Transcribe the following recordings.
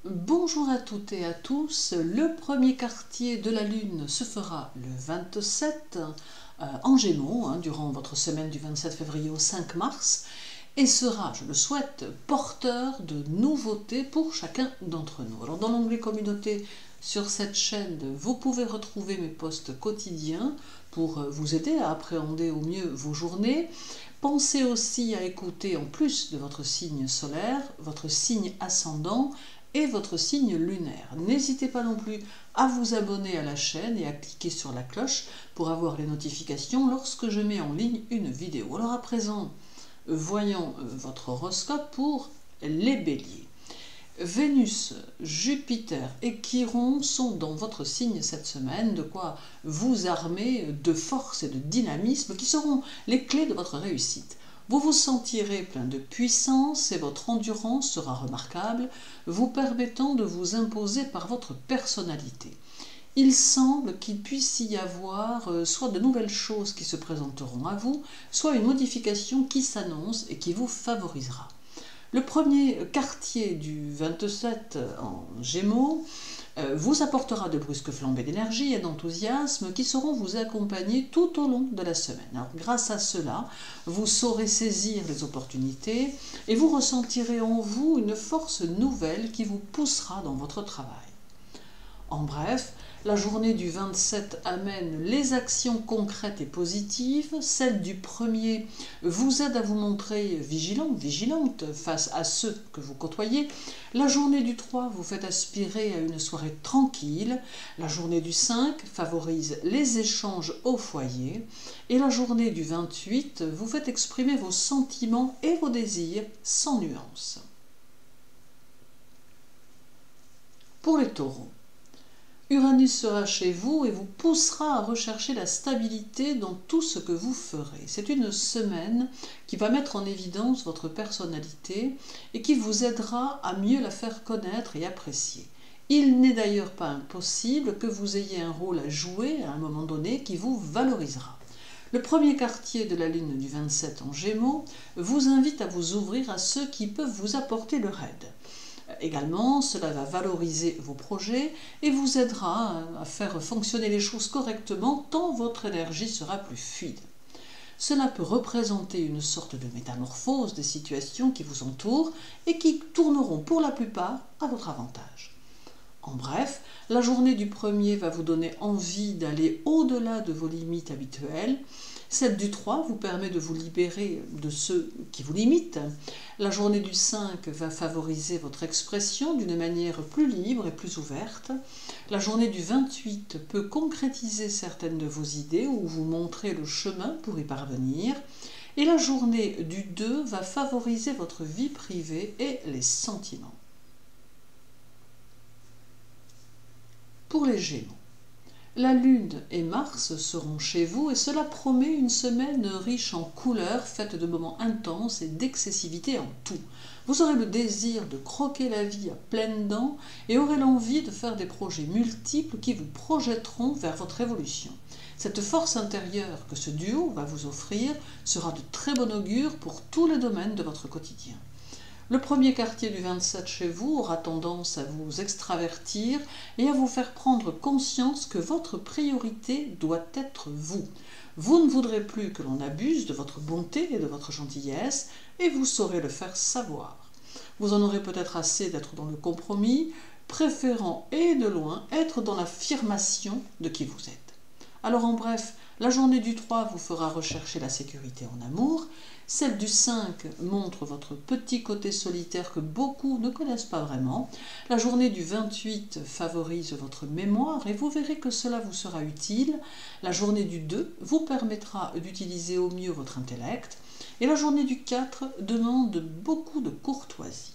Bonjour à toutes et à tous. Le premier quartier de la Lune se fera le 27 en Gémeaux, durant votre semaine du 27 février au 5 mars, et sera, je le souhaite, porteur de nouveautés pour chacun d'entre nous. Alors dans l'onglet communauté sur cette chaîne, vous pouvez retrouver mes posts quotidiens pour vous aider à appréhender au mieux vos journées. Pensez aussi à écouter, en plus de votre signe solaire, votre signe ascendant et votre signe lunaire. N'hésitez pas non plus à vous abonner à la chaîne et à cliquer sur la cloche pour avoir les notifications lorsque je mets en ligne une vidéo. Alors à présent, voyons votre horoscope pour les béliers. Vénus, Jupiter et Chiron sont dans votre signe cette semaine, de quoi vous armer de force et de dynamisme qui seront les clés de votre réussite. Vous vous sentirez plein de puissance et votre endurance sera remarquable, vous permettant de vous imposer par votre personnalité. Il semble qu'il puisse y avoir soit de nouvelles choses qui se présenteront à vous, soit une modification qui s'annonce et qui vous favorisera. Le premier quartier du 27 en Gémeaux vous apportera de brusques flambées d'énergie et d'enthousiasme qui sauront vous accompagner tout au long de la semaine. Alors, grâce à cela, vous saurez saisir les opportunités et vous ressentirez en vous une force nouvelle qui vous poussera dans votre travail. En bref, la journée du 27 amène les actions concrètes et positives. Celle du 1er vous aide à vous montrer vigilant, vigilante face à ceux que vous côtoyez. La journée du 3 vous fait aspirer à une soirée tranquille. La journée du 5 favorise les échanges au foyer. Et la journée du 28 vous fait exprimer vos sentiments et vos désirs sans nuance. Pour les taureaux, Uranus sera chez vous et vous poussera à rechercher la stabilité dans tout ce que vous ferez. C'est une semaine qui va mettre en évidence votre personnalité et qui vous aidera à mieux la faire connaître et apprécier. Il n'est d'ailleurs pas impossible que vous ayez un rôle à jouer à un moment donné qui vous valorisera. Le premier quartier de la Lune du 27 en Gémeaux vous invite à vous ouvrir à ceux qui peuvent vous apporter leur aide. Également, cela va valoriser vos projets et vous aidera à faire fonctionner les choses correctement tant votre énergie sera plus fluide. Cela peut représenter une sorte de métamorphose des situations qui vous entourent et qui tourneront pour la plupart à votre avantage. En bref, la journée du 1er va vous donner envie d'aller au-delà de vos limites habituelles. Celle du 3 vous permet de vous libérer de ceux qui vous limitent. La journée du 5 va favoriser votre expression d'une manière plus libre et plus ouverte. La journée du 28 peut concrétiser certaines de vos idées ou vous montrer le chemin pour y parvenir. Et la journée du 2 va favoriser votre vie privée et les sentiments. Pour les Gémeaux, la Lune et Mars seront chez vous et cela promet une semaine riche en couleurs, faite de moments intenses et d'excessivité en tout. Vous aurez le désir de croquer la vie à pleines dents et aurez l'envie de faire des projets multiples qui vous projetteront vers votre évolution. Cette force intérieure que ce duo va vous offrir sera de très bon augure pour tous les domaines de votre quotidien. Le premier quartier du 27 chez vous aura tendance à vous extravertir et à vous faire prendre conscience que votre priorité doit être vous. Vous ne voudrez plus que l'on abuse de votre bonté et de votre gentillesse et vous saurez le faire savoir. Vous en aurez peut-être assez d'être dans le compromis, préférant et de loin être dans l'affirmation de qui vous êtes. Alors en bref, la journée du 3 vous fera rechercher la sécurité en amour, celle du 5 montre votre petit côté solitaire que beaucoup ne connaissent pas vraiment, la journée du 28 favorise votre mémoire et vous verrez que cela vous sera utile, la journée du 2 vous permettra d'utiliser au mieux votre intellect et la journée du 4 demande beaucoup de courtoisie.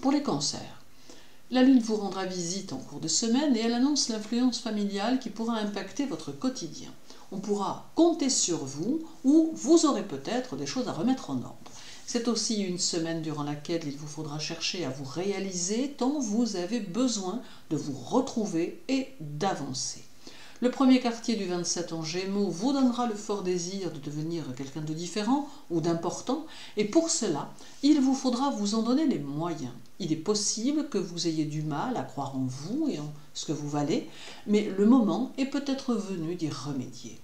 Pour les cancers, la Lune vous rendra visite en cours de semaine et elle annonce l'influence familiale qui pourra impacter votre quotidien. On pourra compter sur vous ou vous aurez peut-être des choses à remettre en ordre. C'est aussi une semaine durant laquelle il vous faudra chercher à vous réaliser tant vous avez besoin de vous retrouver et d'avancer. Le premier quartier du 27 en Gémeaux vous donnera le fort désir de devenir quelqu'un de différent ou d'important, et pour cela, il vous faudra vous en donner les moyens. Il est possible que vous ayez du mal à croire en vous et en ce que vous valez, mais le moment est peut-être venu d'y remédier.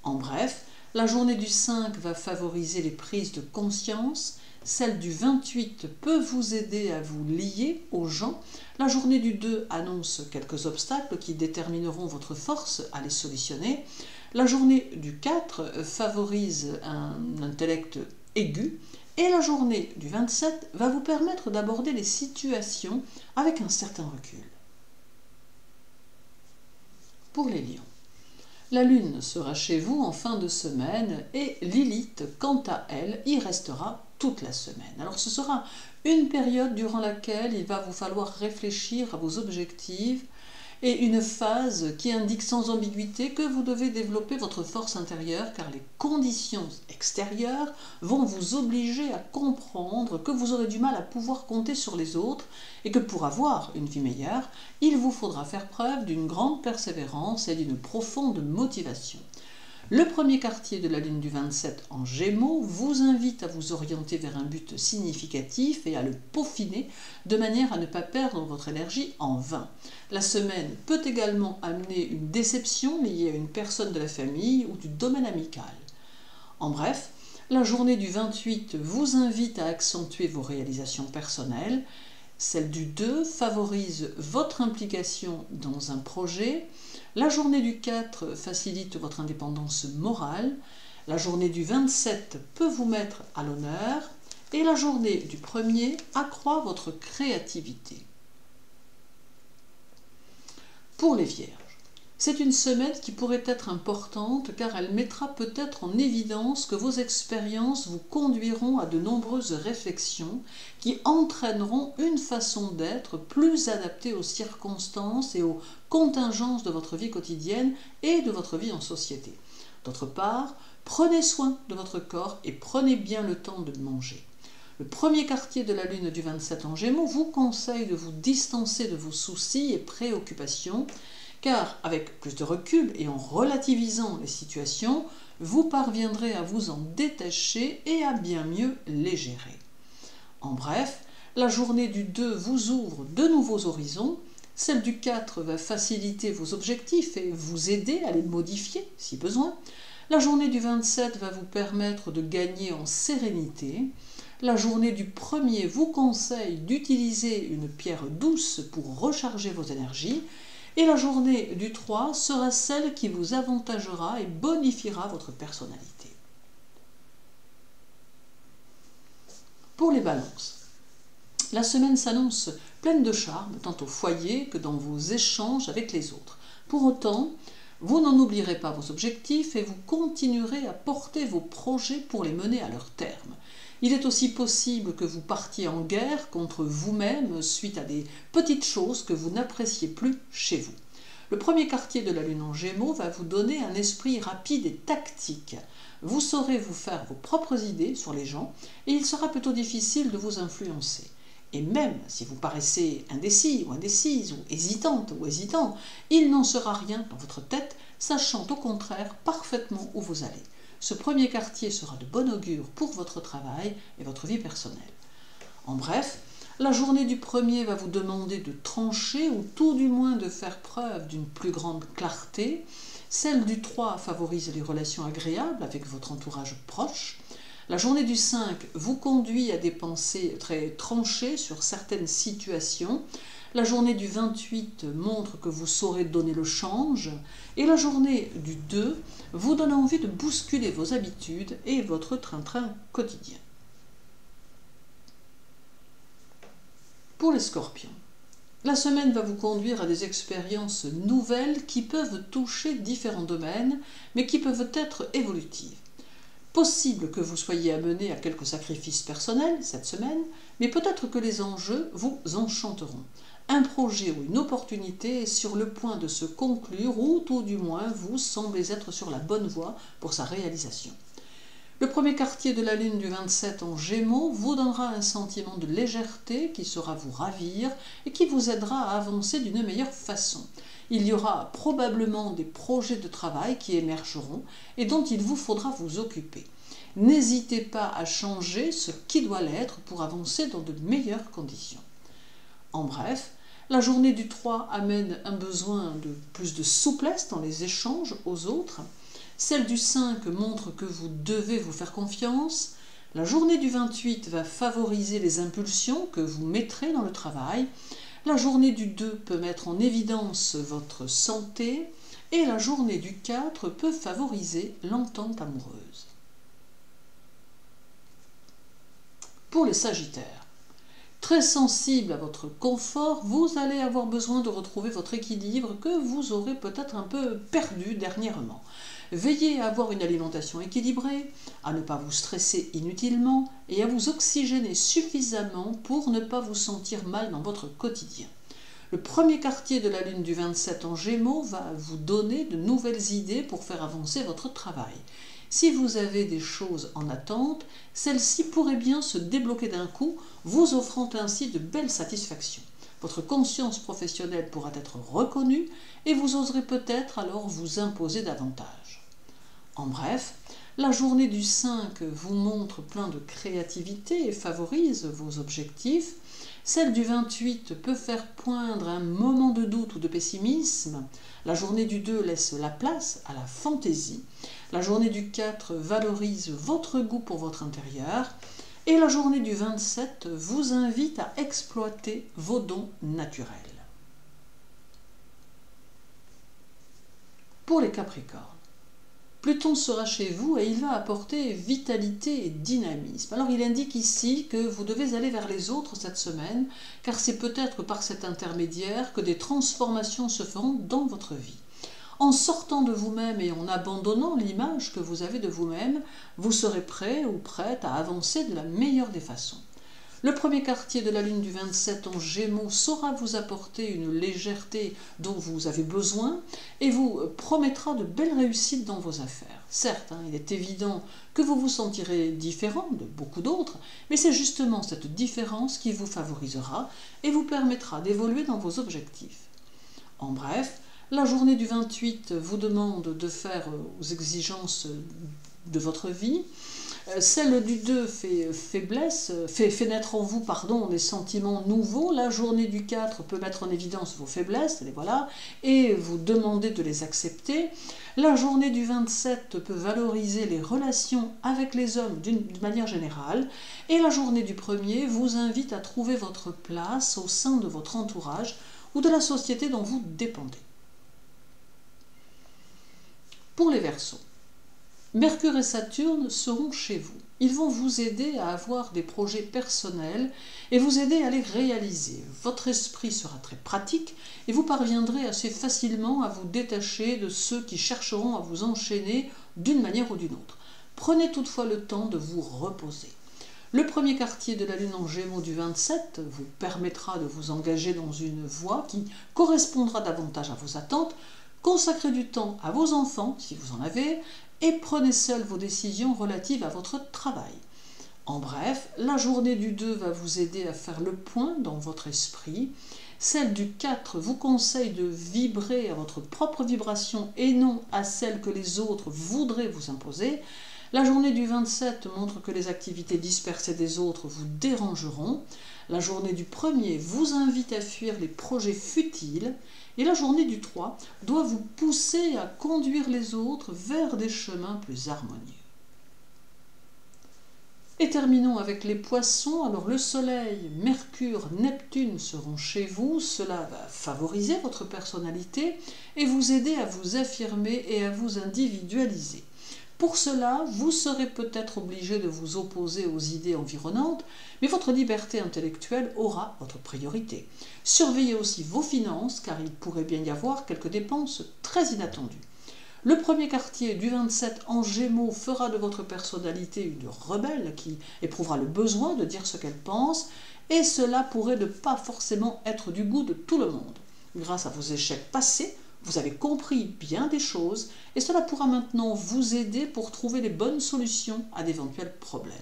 En bref, la journée du 5 va favoriser les prises de conscience, celle du 28 peut vous aider à vous lier aux gens, la journée du 2 annonce quelques obstacles qui détermineront votre force à les solutionner, la journée du 4 favorise un intellect aigu, et la journée du 27 va vous permettre d'aborder les situations avec un certain recul. Pour les lions, la lune sera chez vous en fin de semaine et Lilith, quant à elle, y restera toute la semaine. Alors ce sera une période durant laquelle il va vous falloir réfléchir à vos objectifs et une phase qui indique sans ambiguïté que vous devez développer votre force intérieure car les conditions extérieures vont vous obliger à comprendre que vous aurez du mal à pouvoir compter sur les autres et que pour avoir une vie meilleure, il vous faudra faire preuve d'une grande persévérance et d'une profonde motivation. Le premier quartier de la lune du 27 en Gémeaux vous invite à vous orienter vers un but significatif et à le peaufiner de manière à ne pas perdre votre énergie en vain. La semaine peut également amener une déception liée à une personne de la famille ou du domaine amical. En bref, la journée du 28 vous invite à accentuer vos réalisations personnelles. Celle du 2 favorise votre implication dans un projet. La journée du 4 facilite votre indépendance morale. La journée du 27 peut vous mettre à l'honneur. Et la journée du 1er accroît votre créativité. Pour les Vierges, c'est une semaine qui pourrait être importante car elle mettra peut-être en évidence que vos expériences vous conduiront à de nombreuses réflexions qui entraîneront une façon d'être plus adaptée aux circonstances et aux contingences de votre vie quotidienne et de votre vie en société. D'autre part, prenez soin de votre corps et prenez bien le temps de manger. Le premier quartier de la lune du 27 en Gémeaux vous conseille de vous distancer de vos soucis et préoccupations car avec plus de recul et en relativisant les situations, vous parviendrez à vous en détacher et à bien mieux les gérer. En bref, la journée du 2 vous ouvre de nouveaux horizons, celle du 4 va faciliter vos objectifs et vous aider à les modifier si besoin. La journée du 27 va vous permettre de gagner en sérénité. La journée du 1er vous conseille d'utiliser une pierre douce pour recharger vos énergies. Et la journée du 3 sera celle qui vous avantagera et bonifiera votre personnalité. Pour les balances, la semaine s'annonce pleine de charme, tant au foyer que dans vos échanges avec les autres. Pour autant, vous n'en oublierez pas vos objectifs et vous continuerez à porter vos projets pour les mener à leur terme. Il est aussi possible que vous partiez en guerre contre vous-même suite à des petites choses que vous n'appréciez plus chez vous. Le premier quartier de la lune en Gémeaux va vous donner un esprit rapide et tactique. Vous saurez vous faire vos propres idées sur les gens et il sera plutôt difficile de vous influencer. Et même si vous paraissez indécis ou indécise ou hésitante ou hésitant, il n'en sera rien dans votre tête, sachant au contraire parfaitement où vous allez. Ce premier quartier sera de bon augure pour votre travail et votre vie personnelle. En bref, la journée du 1er va vous demander de trancher ou tout du moins de faire preuve d'une plus grande clarté. Celle du 3 favorise les relations agréables avec votre entourage proche. La journée du 5 vous conduit à des pensées très tranchées sur certaines situations. La journée du 28 montre que vous saurez donner le change. Et la journée du 2 vous donne envie de bousculer vos habitudes et votre train-train quotidien. Pour les scorpions, la semaine va vous conduire à des expériences nouvelles qui peuvent toucher différents domaines, mais qui peuvent être évolutives. Possible que vous soyez amené à quelques sacrifices personnels cette semaine, mais peut-être que les enjeux vous enchanteront. Un projet ou une opportunité est sur le point de se conclure ou tout du moins vous semblez être sur la bonne voie pour sa réalisation. Le premier quartier de la lune du 27 en Gémeaux vous donnera un sentiment de légèreté qui saura vous ravir et qui vous aidera à avancer d'une meilleure façon. il y aura probablement des projets de travail qui émergeront et dont il vous faudra vous occuper. N'hésitez pas à changer ce qui doit l'être pour avancer dans de meilleures conditions. En bref, la journée du 3 amène un besoin de plus de souplesse dans les échanges aux autres. Celle du 5 montre que vous devez vous faire confiance. La journée du 28 va favoriser les impulsions que vous mettrez dans le travail. La journée du 2 peut mettre en évidence votre santé. Et la journée du 4 peut favoriser l'entente amoureuse. Pour les Sagittaires, très sensible à votre confort, vous allez avoir besoin de retrouver votre équilibre que vous aurez peut-être un peu perdu dernièrement. Veillez à avoir une alimentation équilibrée, à ne pas vous stresser inutilement et à vous oxygéner suffisamment pour ne pas vous sentir mal dans votre quotidien. Le premier quartier de la lune du 27 en Gémeaux va vous donner de nouvelles idées pour faire avancer votre travail. Si vous avez des choses en attente, celles-ci pourraient bien se débloquer d'un coup, vous offrant ainsi de belles satisfactions. Votre conscience professionnelle pourra être reconnue et vous oserez peut-être alors vous imposer davantage. En bref, la journée du 5 vous montre plein de créativité et favorise vos objectifs. Celle du 28 peut faire poindre un moment de doute ou de pessimisme. La journée du 2 laisse la place à la fantaisie. La journée du 4 valorise votre goût pour votre intérieur. Et la journée du 27 vous invite à exploiter vos dons naturels. Pour les Capricornes, Pluton sera chez vous et il va apporter vitalité et dynamisme. Alors il indique ici que vous devez aller vers les autres cette semaine, car c'est peut-être par cet intermédiaire que des transformations se feront dans votre vie. En sortant de vous-même et en abandonnant l'image que vous avez de vous-même, vous serez prêt ou prête à avancer de la meilleure des façons. Le premier quartier de la lune du 27 en Gémeaux saura vous apporter une légèreté dont vous avez besoin et vous promettra de belles réussites dans vos affaires. Certes, il est évident que vous vous sentirez différent de beaucoup d'autres, mais c'est justement cette différence qui vous favorisera et vous permettra d'évoluer dans vos objectifs. En bref, la journée du 28 vous demande de faire aux exigences de votre vie. Celle du 2 fait naître en vous des sentiments nouveaux. La journée du 4 peut mettre en évidence vos faiblesses, et vous demander de les accepter. La journée du 27 peut valoriser les relations avec les hommes d'une manière générale. Et la journée du 1er vous invite à trouver votre place au sein de votre entourage ou de la société dont vous dépendez. Pour les Verseaux, Mercure et Saturne seront chez vous. Ils vont vous aider à avoir des projets personnels et vous aider à les réaliser. Votre esprit sera très pratique et vous parviendrez assez facilement à vous détacher de ceux qui chercheront à vous enchaîner d'une manière ou d'une autre. Prenez toutefois le temps de vous reposer. Le premier quartier de la lune en Gémeaux du 27 vous permettra de vous engager dans une voie qui correspondra davantage à vos attentes. Consacrez du temps à vos enfants, si vous en avez, et prenez seul vos décisions relatives à votre travail. En bref, la journée du 2 va vous aider à faire le point dans votre esprit. Celle du 4 vous conseille de vibrer à votre propre vibration et non à celle que les autres voudraient vous imposer. La journée du 27 montre que les activités dispersées des autres vous dérangeront. La journée du 1er vous invite à fuir les projets futiles. Et la journée du 3 doit vous pousser à conduire les autres vers des chemins plus harmonieux. Et terminons avec les Poissons. Alors le Soleil, Mercure, Neptune seront chez vous. Cela va favoriser votre personnalité et vous aider à vous affirmer et à vous individualiser. Pour cela, vous serez peut-être obligé de vous opposer aux idées environnantes, mais votre liberté intellectuelle aura votre priorité. Surveillez aussi vos finances, car il pourrait bien y avoir quelques dépenses très inattendues. Le premier quartier du 27 en Gémeaux fera de votre personnalité une rebelle qui éprouvera le besoin de dire ce qu'elle pense, et cela pourrait ne pas forcément être du goût de tout le monde. Grâce à vos échecs passés, vous avez compris bien des choses et cela pourra maintenant vous aider pour trouver les bonnes solutions à d'éventuels problèmes.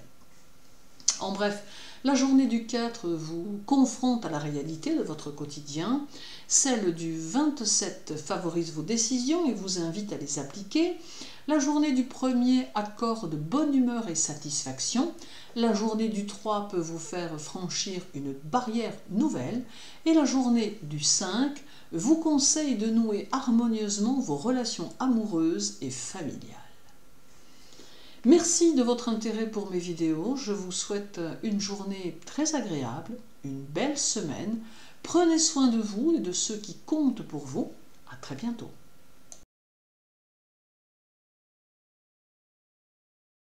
En bref, La journée du 4 vous confronte à la réalité de votre quotidien. Celle du 27 favorise vos décisions et vous invite à les appliquer. La journée du 1er accorde bonne humeur et satisfaction. La journée du 3 peut vous faire franchir une barrière nouvelle. Et la journée du 5 vous conseille de nouer harmonieusement vos relations amoureuses et familiales. Merci de votre intérêt pour mes vidéos. Je vous souhaite une journée très agréable, une belle semaine. Prenez soin de vous et de ceux qui comptent pour vous. À très bientôt.